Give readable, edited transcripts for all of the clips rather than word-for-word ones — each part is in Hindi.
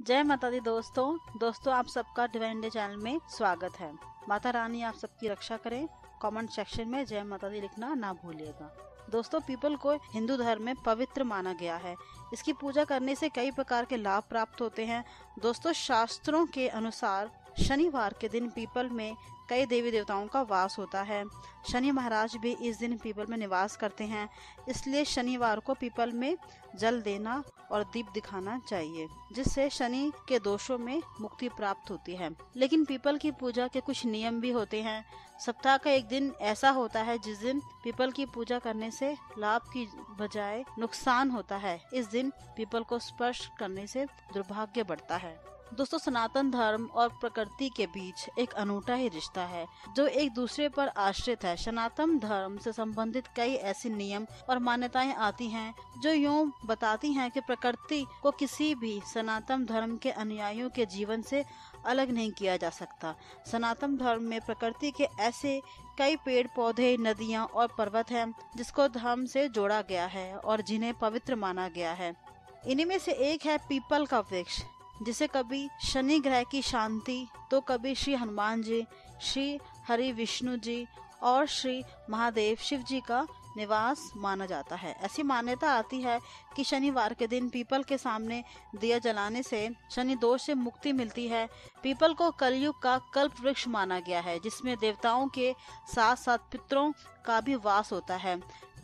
जय माता दी दोस्तों आप सबका डिवाइन डे चैनल में स्वागत है। माता रानी आप सबकी रक्षा करें। कमेंट सेक्शन में जय माता दी लिखना ना भूलिएगा। दोस्तों, पीपल को हिंदू धर्म में पवित्र माना गया है। इसकी पूजा करने से कई प्रकार के लाभ प्राप्त होते हैं। दोस्तों, शास्त्रों के अनुसार शनिवार के दिन पीपल में कई देवी देवताओं का वास होता है। शनि महाराज भी इस दिन पीपल में निवास करते हैं, इसलिए शनिवार को पीपल में जल देना और दीप दिखाना चाहिए, जिससे शनि के दोषों में मुक्ति प्राप्त होती है। लेकिन पीपल की पूजा के कुछ नियम भी होते हैं। सप्ताह का एक दिन ऐसा होता है जिस दिन पीपल की पूजा करने से लाभ की बजाय नुकसान होता है। इस दिन पीपल को स्पर्श करने से दुर्भाग्य बढ़ता है। दोस्तों, सनातन धर्म और प्रकृति के बीच एक अनूठा ही रिश्ता है जो एक दूसरे पर आश्रित है। सनातन धर्म से संबंधित कई ऐसे नियम और मान्यताएं आती हैं जो यूं बताती हैं कि प्रकृति को किसी भी सनातन धर्म के अनुयायियों के जीवन से अलग नहीं किया जा सकता। सनातन धर्म में प्रकृति के ऐसे कई पेड़ पौधे, नदियां और पर्वत हैं जिसको धर्म से जोड़ा गया है और जिन्हें पवित्र माना गया है। इन्हीं में से एक है पीपल का वृक्ष, जिसे कभी शनि ग्रह की शांति तो कभी श्री हनुमान जी, श्री हरि विष्णु जी और श्री महादेव शिव जी का निवास माना जाता है। ऐसी मान्यता आती है कि शनिवार के दिन पीपल के सामने दिया जलाने से शनि दोष से मुक्ति मिलती है। पीपल को कलयुग का कल्प वृक्ष माना गया है, जिसमें देवताओं के साथ साथ पितरों का भी वास होता है।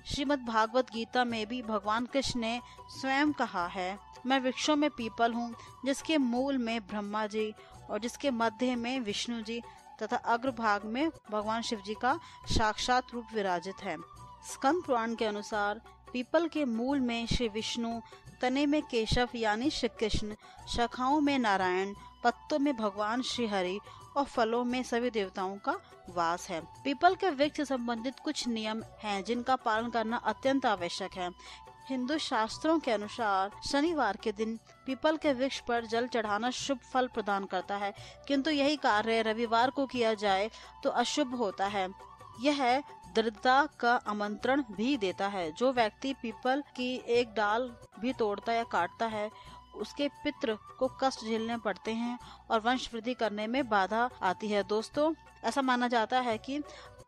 श्रीमद् भागवत गीता में भी भगवान कृष्ण ने स्वयं कहा है, मैं वृक्षों में पीपल हूँ, जिसके मूल में ब्रह्मा जी और जिसके मध्य में विष्णु जी तथा अग्रभाग में भगवान शिव जी का साक्षात रूप विराजित है। स्कंद पुराण के अनुसार पीपल के मूल में श्री विष्णु, तने में केशव यानी श्री कृष्ण, शाखाओं में नारायण, पत्तों में भगवान श्री हरि और फलों में सभी देवताओं का वास है। पीपल के वृक्ष से संबंधित कुछ नियम हैं जिनका पालन करना अत्यंत आवश्यक है। हिंदू शास्त्रों के अनुसार शनिवार के दिन पीपल के वृक्ष पर जल चढ़ाना शुभ फल प्रदान करता है, किंतु यही कार्य रविवार को किया जाए तो अशुभ होता है। यह दरिद्रता का आमंत्रण भी देता है। जो व्यक्ति पीपल की एक डाल भी तोड़ता या काटता है, उसके पितृ को कष्ट झेलने पड़ते हैं और वंश वृद्धि करने में बाधा आती है। दोस्तों, ऐसा माना जाता है कि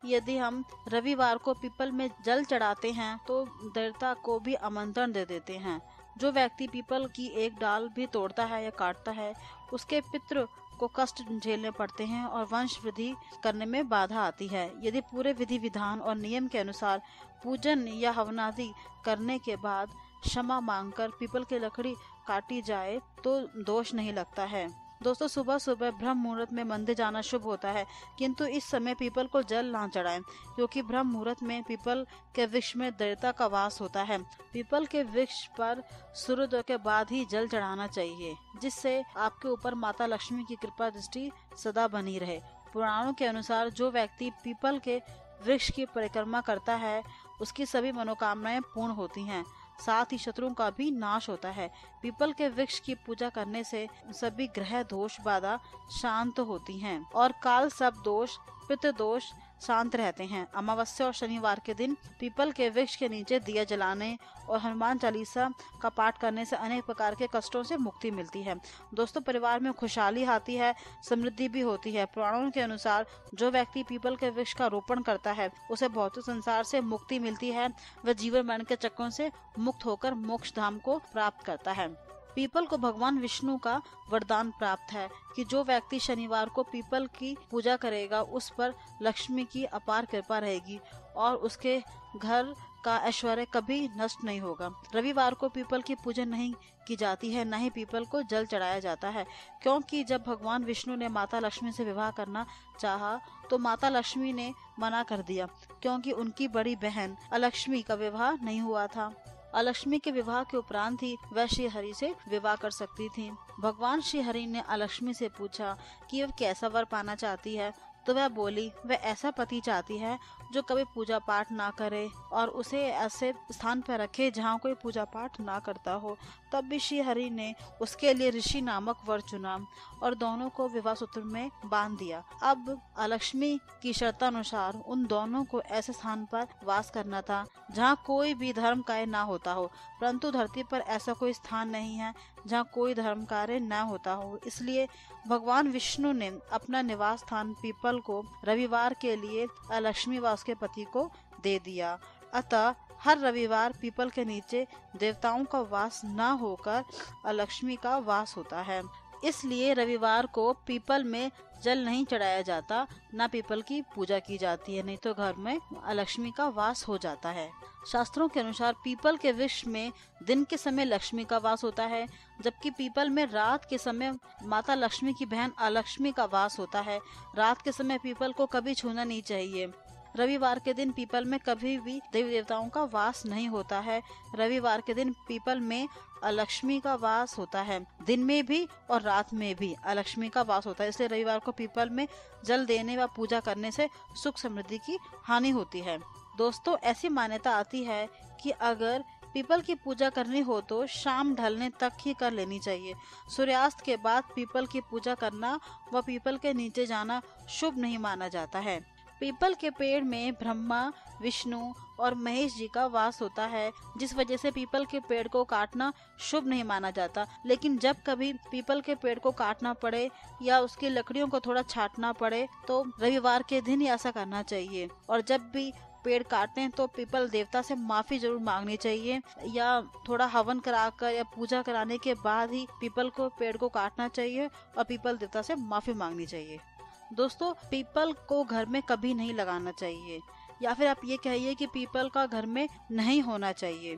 यदि हम रविवार को पीपल में जल चढ़ाते हैं तो देवता को भी आमंत्रण दे देते हैं। जो व्यक्ति पीपल की एक डाल भी तोड़ता है या काटता है, उसके पितृ को कष्ट झेलने पड़ते हैं और वंश वृद्धि करने में बाधा आती है। यदि पूरे विधि विधान और नियम के अनुसार पूजन या हवनादि करने के बाद क्षमा मांगकर पीपल की लकड़ी काटी जाए तो दोष नहीं लगता है। दोस्तों, सुबह सुबह ब्रह्म मुहूर्त में मंदिर जाना शुभ होता है, किंतु इस समय पीपल को जल ना चढ़ाएं, क्योंकि ब्रह्म मुहूर्त में पीपल के वृक्ष में देवता का वास होता है। पीपल के वृक्ष पर सूर्योदय के बाद ही जल चढ़ाना चाहिए, जिससे आपके ऊपर माता लक्ष्मी की कृपा दृष्टि सदा बनी रहे। पुराणों के अनुसार जो व्यक्ति पीपल के वृक्ष की परिक्रमा करता है, उसकी सभी मनोकामनाएं पूर्ण होती हैं, साथ ही शत्रुओं का भी नाश होता है। पीपल के वृक्ष की पूजा करने से सभी ग्रह दोष बाधा शांत होती हैं और काल सब दोष, पितृ दोष शांत रहते हैं। अमावस्या और शनिवार के दिन पीपल के वृक्ष के नीचे दिया जलाने और हनुमान चालीसा का पाठ करने से अनेक प्रकार के कष्टों से मुक्ति मिलती है। दोस्तों, परिवार में खुशहाली आती है, समृद्धि भी होती है। पुराणों के अनुसार जो व्यक्ति पीपल के वृक्ष का रोपण करता है, उसे भौतिक संसार से मुक्ति मिलती है। वह जीवन मरण के चक्रों से मुक्त होकर मोक्ष धाम को प्राप्त करता है। पीपल को भगवान विष्णु का वरदान प्राप्त है कि जो व्यक्ति शनिवार को पीपल की पूजा करेगा, उस पर लक्ष्मी की अपार कृपा रहेगी और उसके घर का ऐश्वर्य कभी नष्ट नहीं होगा। रविवार को पीपल की पूजा नहीं की जाती है, न ही पीपल को जल चढ़ाया जाता है, क्योंकि जब भगवान विष्णु ने माता लक्ष्मी से विवाह करना चाहा तो माता लक्ष्मी ने मना कर दिया, क्योंकि उनकी बड़ी बहन अलक्ष्मी का विवाह नहीं हुआ था। अलक्ष्मी के विवाह के उपरांत ही वह श्री हरि से विवाह कर सकती थी। भगवान श्री हरि ने अलक्ष्मी से पूछा कि वह कैसा वर पाना चाहती है, तो वह बोली वह ऐसा पति चाहती है जो कभी पूजा पाठ ना करे और उसे ऐसे स्थान पर रखे जहाँ कोई पूजा पाठ ना करता हो। तब भी श्री हरि ने उसके लिए ऋषि नामक वर चुना और दोनों को विवाह सूत्र में बांध दिया। अब अलक्ष्मी की शर्तानुसार उन दोनों को ऐसे स्थान पर वास करना था जहाँ कोई भी धर्म कार्य ना होता हो, परंतु धरती पर ऐसा कोई स्थान नहीं है जहाँ कोई धर्म कार्य न होता हो। इसलिए भगवान विष्णु ने अपना निवास स्थान पीपल को रविवार के लिए अलक्ष्मी व उसके पति को दे दिया। अतः हर रविवार पीपल के नीचे देवताओं का वास न होकर अलक्ष्मी का वास होता है। इसलिए रविवार को पीपल में जल नहीं चढ़ाया जाता, न पीपल की पूजा की जाती है, नहीं तो घर में अलक्ष्मी का वास हो जाता है। शास्त्रों के अनुसार पीपल के वृक्ष में दिन के समय लक्ष्मी का वास होता है, जबकि पीपल में रात के समय माता लक्ष्मी की बहन अलक्ष्मी का वास होता है। रात के समय पीपल को कभी छूना नहीं चाहिए। रविवार के दिन पीपल में कभी भी देवी देवताओं का वास नहीं होता है। रविवार के दिन पीपल में अलक्ष्मी का वास होता है, दिन में भी और रात में भी अलक्ष्मी का वास होता है। इसलिए रविवार को पीपल में जल देने व पूजा करने से सुख समृद्धि की हानि होती है। दोस्तों, ऐसी मान्यता आती है कि अगर पीपल की पूजा करनी हो तो शाम ढलने तक ही कर लेनी चाहिए। सूर्यास्त के बाद पीपल की पूजा करना व पीपल के नीचे जाना शुभ नहीं माना जाता है। पीपल के पेड़ में ब्रह्मा, विष्णु और महेश जी का वास होता है, जिस वजह से पीपल के पेड़ को काटना शुभ नहीं माना जाता। लेकिन जब कभी पीपल के पेड़ को काटना पड़े या उसकी लकड़ियों को थोड़ा छांटना पड़े तो रविवार के दिन ही ऐसा करना चाहिए। और जब भी पेड़ काटते हैं तो पीपल देवता से माफी जरूर मांगनी चाहिए, या थोड़ा हवन कराकर या पूजा कराने के बाद ही पीपल को पेड़ को काटना चाहिए और पीपल देवता से माफी मांगनी चाहिए। दोस्तों, पीपल को घर में कभी नहीं लगाना चाहिए, या फिर आप ये कहिए कि पीपल का घर में नहीं होना चाहिए।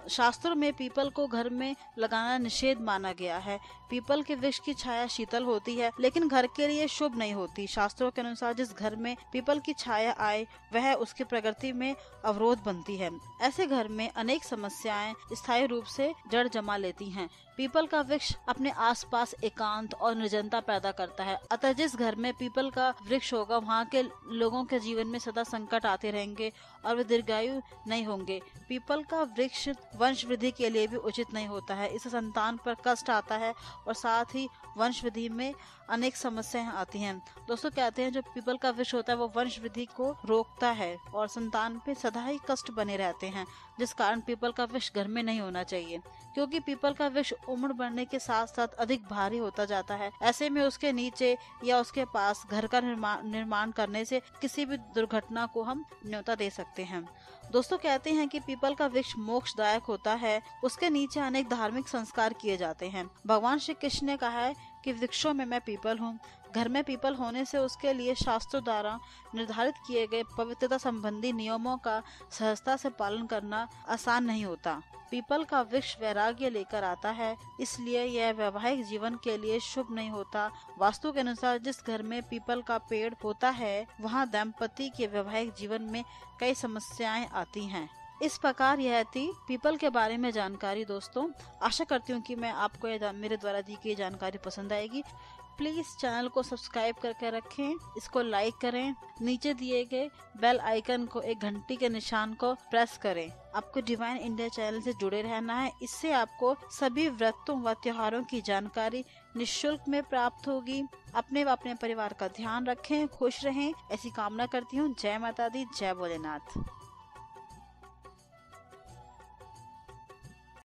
शास्त्रों में पीपल को घर में लगाना निषेध माना गया है। पीपल के वृक्ष की छाया शीतल होती है, लेकिन घर के लिए शुभ नहीं होती। शास्त्रों के अनुसार जिस घर में पीपल की छाया आए वह उसकी प्रगति में अवरोध बनती है। ऐसे घर में अनेक समस्याएं स्थायी रूप से जड़ जमा लेती हैं। पीपल का वृक्ष अपने आसपास एकांत और निर्जनता पैदा करता है। अतः जिस घर में पीपल का वृक्ष होगा वहाँ के लोगों के जीवन में सदा संकट आते रहेंगे और वे दीर्घायु नहीं होंगे। पीपल का वृक्ष वंश वृद्धि के लिए भी उचित नहीं होता है। इससे संतान पर कष्ट आता है और साथ ही वंश वृद्धि में अनेक समस्याएं आती हैं। दोस्तों, कहते हैं जो पीपल का वृक्ष होता है वो वंश वृद्धि को रोकता है और संतान पे सदा ही कष्ट बने रहते हैं, जिस कारण पीपल का वृक्ष घर में नहीं होना चाहिए। क्योंकि पीपल का वृक्ष उम्र बढ़ने के साथ साथ अधिक भारी होता जाता है। ऐसे में उसके नीचे या उसके पास घर का निर्माण करने से किसी भी दुर्घटना को हम न्योता दे सकते हैं। दोस्तों, कहते हैं कि पीपल का वृक्ष मोक्षदायक होता है। उसके नीचे अनेक धार्मिक संस्कार किए जाते हैं। भगवान श्री कृष्ण ने कहा है कि वृक्षों में मैं पीपल हूँ। घर में पीपल होने से उसके लिए शास्त्रों द्वारा निर्धारित किए गए पवित्रता संबंधी नियमों का सहजता से पालन करना आसान नहीं होता। पीपल का वृक्ष वैराग्य लेकर आता है, इसलिए यह वैवाहिक जीवन के लिए शुभ नहीं होता। वास्तु के अनुसार जिस घर में पीपल का पेड़ होता है वहाँ दंपति के वैवाहिक जीवन में कई समस्याएं आती हैं। इस प्रकार यह थी पीपल के बारे में जानकारी। दोस्तों, आशा करती हूँ कि मैं आपको मेरे द्वारा दी गई जानकारी पसंद आएगी। प्लीज चैनल को सब्सक्राइब करके रखें, इसको लाइक करें, नीचे दिए गए बेल आइकन को एक घंटी के निशान को प्रेस करें। आपको डिवाइन इंडिया चैनल से जुड़े रहना है। इससे आपको सभी व्रतों व त्योहारों की जानकारी निःशुल्क में प्राप्त होगी। अपने व अपने परिवार का ध्यान रखें, खुश रहें, ऐसी कामना करती हूँ। जय माता दी, जय भोलेनाथ।